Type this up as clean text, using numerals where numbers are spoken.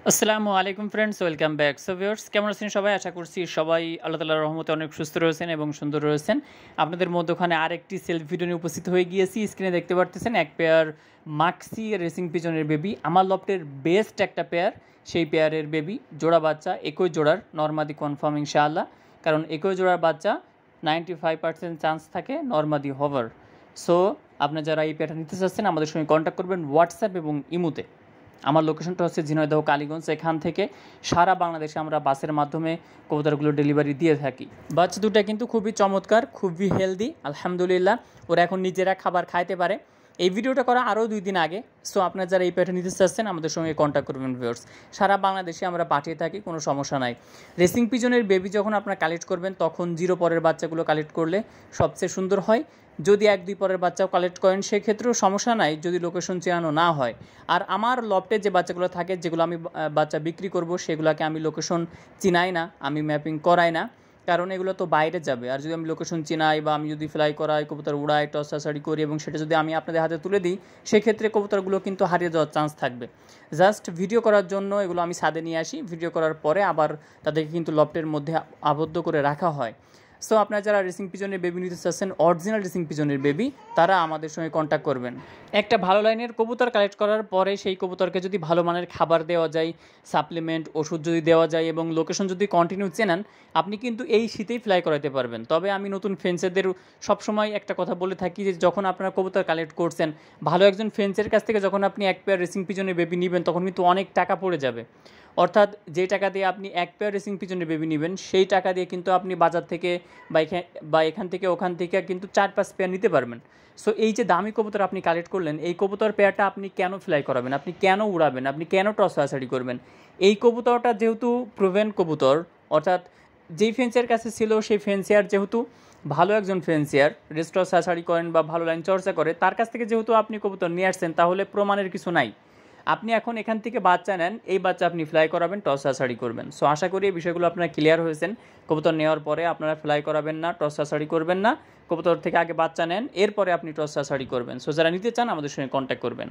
আসসালামু আলাইকুম friends, welcome back. So viewers, কেমন আছেন সবাই? আশা করছি সবাই আল্লাহ তাআলার রহমতে অনেক সুস্থ রয়েছেন এবং সুন্দর রয়েছেন। আপনাদের মধ্যখানে আরেকটি সেলফ ভিডিও নিয়ে উপস্থিত হয়ে গিয়েছি। স্ক্রিনে দেখতে পারতেছেন এক পেয়ার মাক্সি রেসিং পিজনের বেবি, আমার লফটের বেস্ট একটা পেয়ার। সেই পেয়ারের বেবি জোড়া বাচ্চা, একই জোড়ার, নরমাদি কনফার্ম ইনশাআল্লাহ। কারণ একই জোড়ার বাচ্চা 95% চান্স থাকে নরমাদি হভার। সো আপনারা যারা এই পেয়ারটা নিতে চাচ্ছেন আমাদের সঙ্গে কন্ট্যাক্ট করবেন হোয়াটসঅ্যাপ এবং ইমোতে। আমার লোকেশনটা হচ্ছে ঝিনাইদহ কালীগঞ্জ। এখান থেকে সারা বাংলাদেশে আমরা বাসের মাধ্যমে কবুতরগুলো ডেলিভারি দিয়ে থাকি। বাচ্চা দুটা কিন্তু খুবই চমৎকার, খুবই হেলদি আলহামদুলিল্লাহ। ওরা এখন নিজেরা খাবার খাইতে পারে। এই ভিডিওটা করা আরও 2 দিন আগে। সো আপনারা যারা এই পেয়ারটা নিতে চাচ্ছেন আমাদের সঙ্গে কন্ট্যাক্ট করবেন ভিউয়ার্স। সারা বাংলাদেশে আমরা পাঠিয়ে থাকি, কোনো সমস্যা নাই। রেসিং পিজনের বেবি যখন আপনারা কালেক্ট করবেন তখন 0 পরের বাচ্চাগুলো কালেক্ট করলে সবচেয়ে সুন্দর হয়। যদি 1-2 পরের বাচ্চাও কালেক্ট করেন সেক্ষেত্রেও সমস্যা নাই, যদি লোকেশন চেনানো না হয়। আর আমার লফটে যে বাচ্চাগুলো থাকে, যেগুলো আমি বাচ্চা বিক্রি করব, সেগুলোকে আমি লোকেশন চিনাই না, আমি ম্যাপিং করাই না। কারণ এগুলো তো বাইরে যাবে। আর যদি আমি লোকেশন চিনাই বা আমি যদি ফ্লাই করাই, কবুতর উড়াই, টসাসাড়ি করি এবং সেটা যদি আমি আপনাদের হাতে তুলে দিই, সেক্ষেত্রে কবুতরগুলো কিন্তু হারিয়ে যাওয়ার চান্স থাকবে। জাস্ট ভিডিও করার জন্য এগুলো আমি ছাদে নিয়ে আসি। ভিডিও করার পরে আবার তাদেরকে কিন্তু লফটের মধ্যে আবদ্ধ করে রাখা হয়। সো আপনারা যারা রেসিং পিজনের বেবি নিতে চাচ্ছেন, অরিজিনাল রেসিং পিজনের বেবি, তারা আমাদের সঙ্গে কন্ট্যাক্ট করবেন। একটা ভালো লাইনের কবুতর কালেক্ট করার পরে সেই কবুতরকে যদি ভালো মানের খাবার দেওয়া যায়, সাপ্লিমেন্ট, ওষুধ যদি দেওয়া যায় এবং লোকেশন যদি কন্টিনিউ চেনান, আপনি কিন্তু এই শীতেই ফ্লাই করাতে পারবেন। তবে আমি নতুন ফেন্সারদের সবসময় একটা কথা বলে থাকি যে যখন আপনারা কবুতর কালেক্ট করছেন, ভালো একজন ফেন্সের কাছ থেকে যখন আপনি এক পেয়ার রেসিং পিজনের বেবি নেবেন তখন কিন্তু অনেক টাকা পড়ে যাবে। অর্থাৎ যে টাকা দিয়ে আপনি এক পেয়ার রেসিং পিজনের বেবি নেবেন, সেই টাকা দিয়ে কিন্তু আপনি বাজার থেকে বা এখান থেকে ওখান থেকে কিন্তু 4-5 পেয়ার নিতে পারবেন। সো এই যে দামি কবুতর আপনি কালেক্ট করলেন, এই কবুতর পেয়ারটা আপনি কেন ফ্লাই করাবেন, আপনি কেন উড়াবেন, আপনি কেন টস আছাড়ি করবেন? এই কবুতরটা যেহেতু প্রুভেন কবুতর, অর্থাৎ যেই ফেন্সিয়ার কাছে ছিল সেই ফেন্সিয়ার যেহেতু ভালো একজন ফেন্সিয়ার, রেস্ট টস আছাড়ি করেন বা ভালো লাইন চর্চা করে, তার কাছ থেকে যেহেতু আপনি কবুতর নিয়ে আসছেন, তাহলে প্রমাণের কিছু নাই। আপনি এখন এখান থেকে বাচ্চা নেন, এই বাচ্চা আপনি ফ্লাই করাবেন, টস আছাড়ি করবেন। সো আশা করি এই বিষয়গুলো আপনারা ক্লিয়ার হয়েছেন। কবুতর নেওয়ার পরে আপনারা ফ্লাই করাবেন না, টস আছাড়ি করবেন না। কবুতর থেকে আগে বাচ্চা নেন, এরপরে আপনি টস আছাড়ি করবেন। সো যারা নিতে চান আমাদের সঙ্গে কন্ট্যাক্ট করবেন।